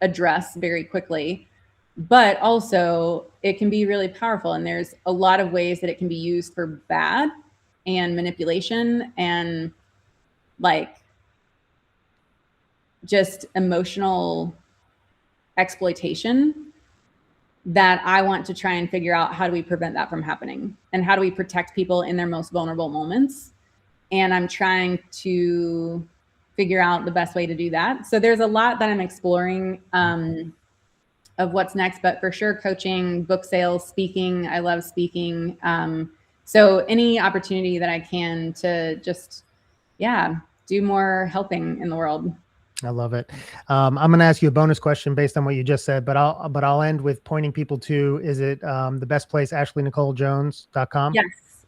address very quickly, but also it can be really powerful. And there's a lot of ways that it can be used for bad and manipulation and like just emotional exploitation that I want to try and figure out, how do we prevent that from happening? And how do we protect people in their most vulnerable moments? And I'm trying to figure out the best way to do that. So there's a lot that I'm exploring of what's next, but for sure, coaching, book sales, speaking. I love speaking. So any opportunity that I can to just, do more helping in the world. I love it. I'm going to ask you a bonus question based on what you just said, but I'll end with pointing people to, is it the best place, AshleyNicoleJones.com? Yes,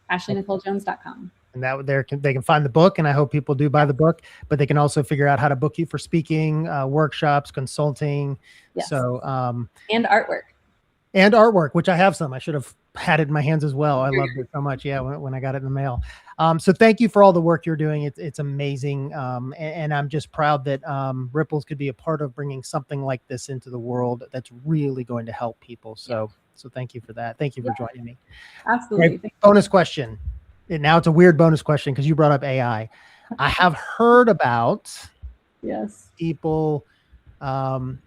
AshleyNicoleJones.com. And that they can find the book, and I hope people do buy the book, but they can also figure out how to book you for speaking, workshops, consulting. Yes. So, and artwork, which I have some. I should have had it in my hands as well. I loved it so much. Yeah. When I got it in the mail. So thank you for all the work you're doing. It's amazing. And I'm just proud that Ripples could be a part of bringing something like this into the world that's really going to help people. So thank you for that. Thank you for joining me. Absolutely. Right, bonus question. And now it's a weird bonus question because you brought up AI. I have heard about people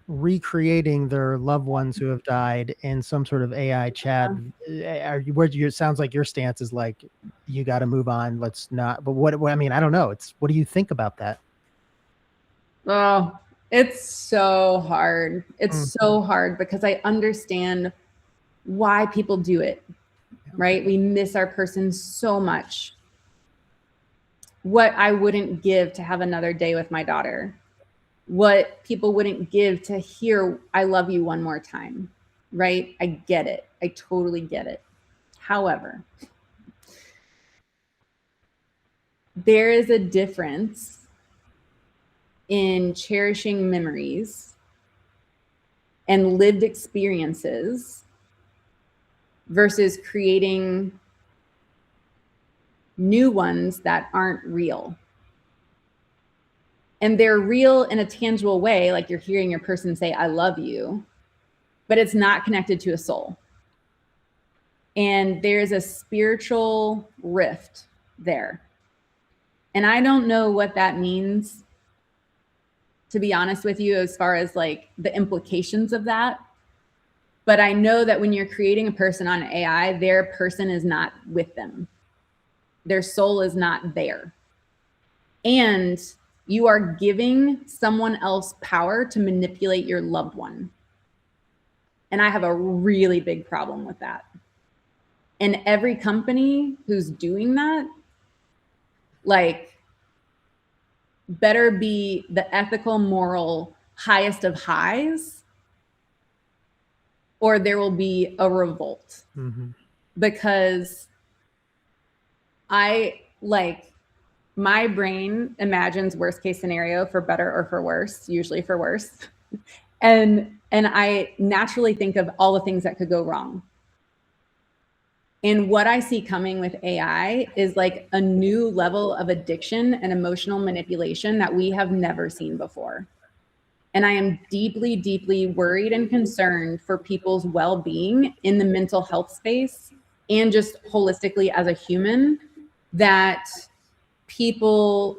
recreating their loved ones who have died in some sort of AI chat. It sounds like your stance is like, you got to move on. Let's not. But what I mean, I don't know. What do you think about that? Oh, it's so hard. It's so hard because I understand why people do it. Right? We miss our person so much. what I wouldn't give to have another day with my daughter, what people wouldn't give to hear I love you one more time, right? I get it. I totally get it. However, there is a difference in cherishing memories and lived experiences versus creating new ones that aren't real. And they're real in a tangible way, like you're hearing your person say, I love you, but it's not connected to a soul. And there's a spiritual rift there. And I don't know what that means, to be honest with you, as far as like the implications of that. But I know that when you're creating a person on AI, their person is not with them. Their soul is not there. And you are giving someone else power to manipulate your loved one. And I have a really big problem with that. And every company who's doing that, like, better be the ethical, moral, highest of highs, or there will be a revolt. Mm-hmm. Because my brain imagines worst case scenario for better or for worse, usually for worse. And I naturally think of all the things that could go wrong. And what I see coming with AI is like a new level of addiction and emotional manipulation that we have never seen before. And I am deeply, deeply worried and concerned for people's well-being in the mental health space and just holistically as a human, that people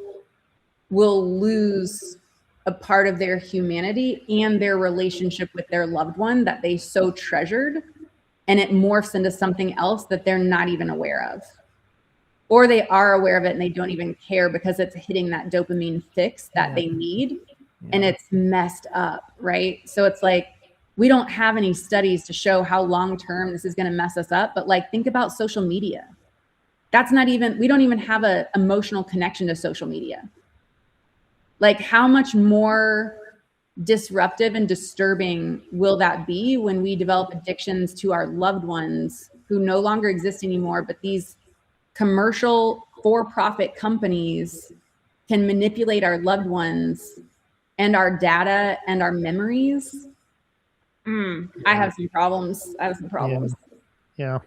will lose a part of their humanity and their relationship with their loved one that they so treasured, and it morphs into something else that they're not even aware of. Or they are aware of it and they don't even care because it's hitting that dopamine fix that they need. And it's messed up, right? So it's like, we don't have any studies to show how long-term this is going to mess us up. But like, think about social media. That's not even, we don't even have an emotional connection to social media. Like, how much more disruptive and disturbing will that be when we develop addictions to our loved ones who no longer exist anymore, but these commercial for-profit companies can manipulate our loved ones and our data and our memories? I have some problems. Yeah.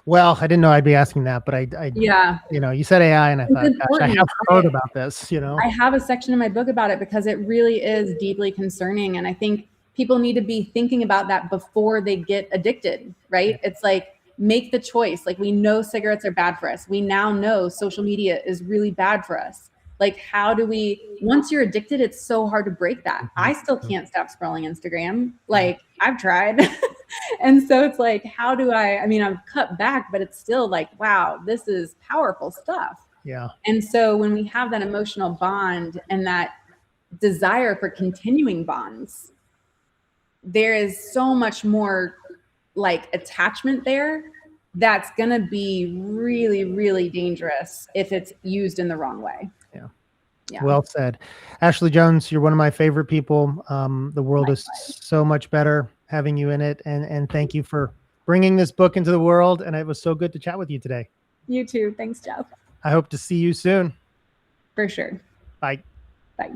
Well, I didn't know I'd be asking that, but I you said AI and I thought, gosh, I have heard about this, I have a section in my book about it because it really is deeply concerning. And I think people need to be thinking about that before they get addicted, right? It's like, make the choice. Like, we know cigarettes are bad for us. We now know social media is really bad for us. Like, how do we, once you're addicted, it's so hard to break that. I still can't stop scrolling Instagram. Like, I've tried. And so it's like, how do I've cut back, but it's still like, wow, this is powerful stuff. Yeah. And so when we have that emotional bond and that desire for continuing bonds, there is so much more like attachment there that's going to be really, really dangerous if it's used in the wrong way. Yeah. Well said. Ashley Jones, you're one of my favorite people. The world is so much better having you in it. And thank you for bringing this book into the world. And it was so good to chat with you today. You too. Thanks, Jeff. I hope to see you soon. For sure. Bye. Bye.